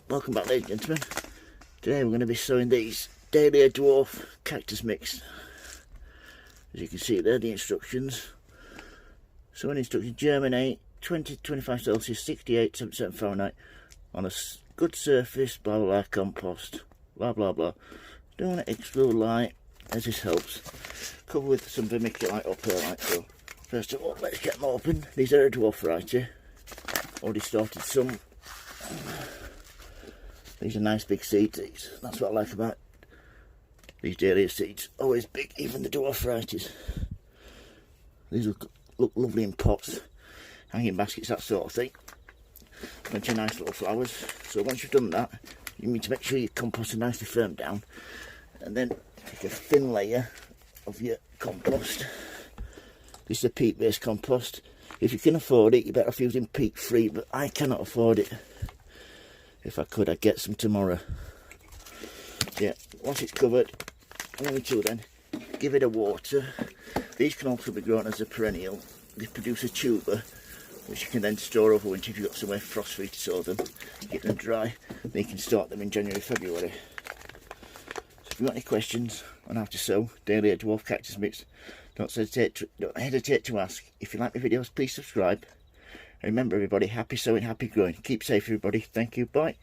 Welcome back, ladies and gentlemen. Today we're going to be sowing these Dahlia dwarf cactus mix. As you can see there, the instructions. Sowing instructions: germinate 20 to 25 Celsius, 68 to 77 Fahrenheit on a good surface, blah blah blah, compost, blah blah blah. Don't want to explode light, as this helps. Cover with some vermiculite or perlite. So first of all, let's get them open. These are a dwarf variety. Already started some. These are nice big seeds, these. That's what I like about these Dahlia seeds. Always big, even the dwarf varieties. These look lovely in pots, hanging baskets, that sort of thing. Plenty of nice little flowers. So once you've done that, you need to make sure your compost is nicely firmed down. And then take a thin layer of your compost. This is a peat-based compost. If you can afford it, you're better off using peat-free, but I cannot afford it. If I could, I'd get some tomorrow. Yeah, once it's covered, only to then give it a water. These can also be grown as a perennial. They produce a tuber, which you can then store over winter if you've got somewhere frost-free to sow them. Get them dry, then you can start them in January, February. So if you've got any questions on how to sow Dahlia dwarf cactus mix, don't hesitate to ask. If you like my videos, please subscribe. And remember, everybody, happy sowing, happy growing. Keep safe, everybody. Thank you. Bye.